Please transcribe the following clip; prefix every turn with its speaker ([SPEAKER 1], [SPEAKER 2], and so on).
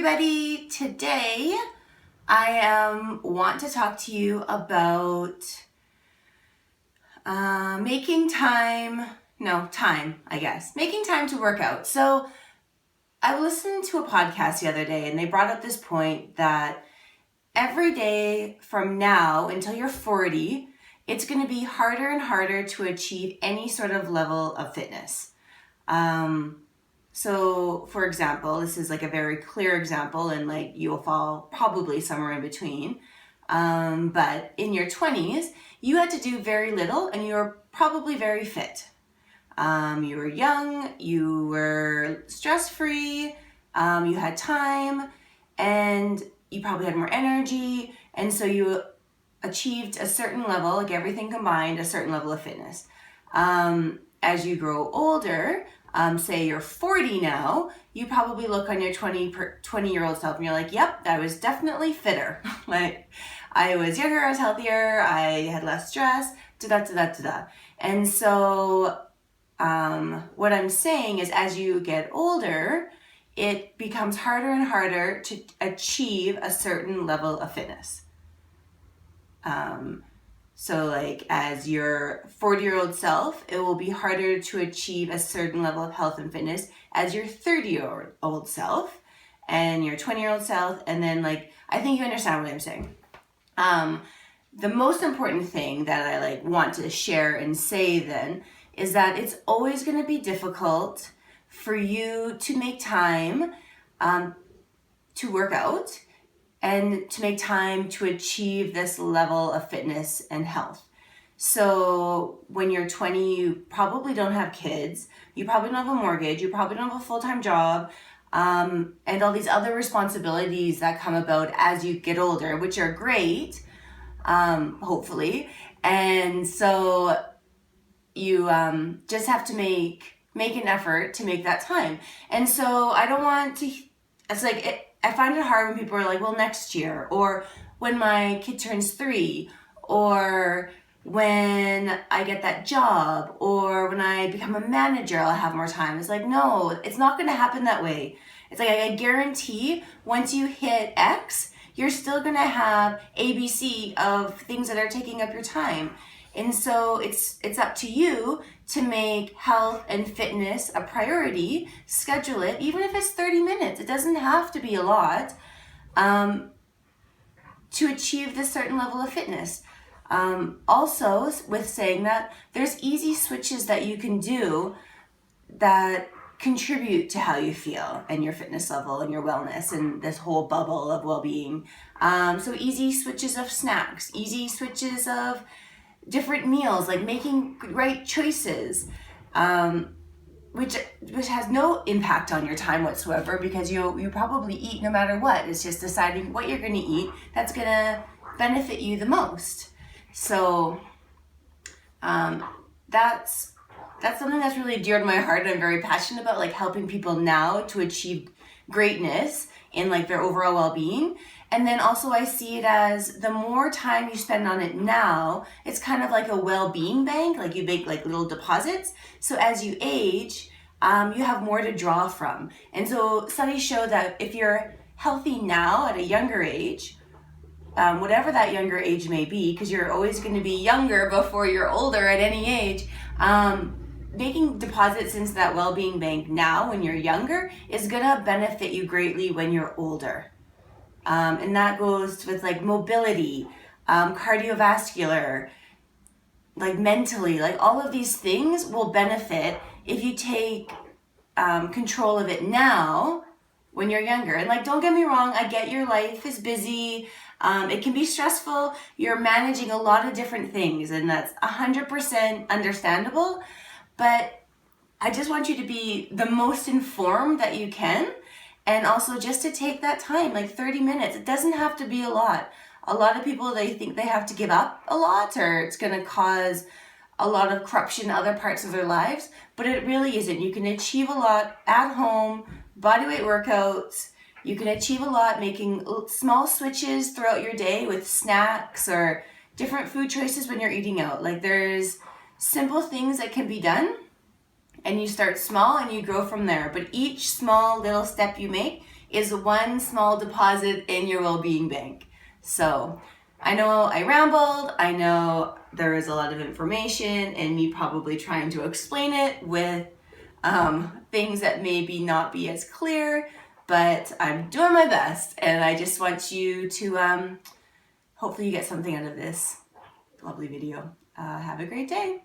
[SPEAKER 1] everybody. Today I want to talk to you about making time to work out. So I listened to a podcast the other day and they brought up this point that every day from now until you're 40, it's going to be harder and harder to achieve any sort of level of fitness. So for example, this is like a very clear example and like you'll fall probably somewhere in between. But in your 20s, you had to do very little and you were probably very fit. You were young, you were stress-free, you had time, and you probably had more energy. And so you achieved a certain level, like everything combined, a certain level of fitness. As you grow older, say you're 40 now, you probably look on your 20-year-old self and you're like, yep, I was definitely fitter. Like I was younger, I was healthier, I had less stress, da-da-da-da-da-da. And so what I'm saying is as you get older, it becomes harder and harder to achieve a certain level of fitness. So like as your 40-year-old self, it will be harder to achieve a certain level of health and fitness as your 30-year-old self and your 20-year-old self. And then like, I think you understand what I'm saying. The most important thing that I want to share and say then is that it's always going to be difficult for you to make time to work out and to make time to achieve this level of fitness and health. So when you're 20, you probably don't have kids, you probably don't have a mortgage, you probably don't have a full-time job, and all these other responsibilities that come about as you get older, which are great, hopefully. And so you just have to make an effort to make that time. And so I don't want to, I find it hard when people are like, well, next year, or when my kid turns 3, or when I get that job, or when I become a manager, I'll have more time. It's like, no, it's not going to happen that way. It's like, I guarantee once you hit X, you're still going to have ABC of things that are taking up your time. And so it's up to you to make health and fitness a priority, schedule it, even if it's 30 minutes. It doesn't have to be a lot to achieve this certain level of fitness. Also, with saying that, there's easy switches that you can do that contribute to how you feel and your fitness level and your wellness and this whole bubble of well-being. So easy switches of snacks, easy switches of different meals, like making right choices, which has no impact on your time whatsoever because you probably eat no matter what. It's just deciding what you're going to eat that's going to benefit you the most. So that's something that's really dear to my heart and I'm very passionate about, like helping people now to achieve greatness in like their overall well-being. And then also I see it as the more time you spend on it now, it's kind of like a well-being bank, like you make like little deposits. So as you age, you have more to draw from. And so studies show that if you're healthy now at a younger age, whatever that younger age may be, because you're always going to be younger before you're older at any age, making deposits into that well-being bank now when you're younger is going to benefit you greatly when you're older. And that goes with like mobility, cardiovascular, like mentally, like all of these things will benefit if you take control of it now when you're younger. And like, don't get me wrong, I get your life is busy. It can be stressful. You're managing a lot of different things and that's 100% understandable. But I just want you to be the most informed that you can. And also just to take that time, like 30 minutes. It doesn't have to be a lot. A lot of people, they think they have to give up a lot or it's going to cause a lot of corruption in other parts of their lives. But it really isn't. You can achieve a lot at home, bodyweight workouts. You can achieve a lot making small switches throughout your day with snacks or different food choices when you're eating out. Like there's simple things that can be done. And you start small and you grow from there. But each small little step you make is one small deposit in your well-being bank. So I know I rambled, I know there is a lot of information and me probably trying to explain it with things that maybe not be as clear, but I'm doing my best, and I just want you to hopefully you get something out of this lovely video. Have a great day.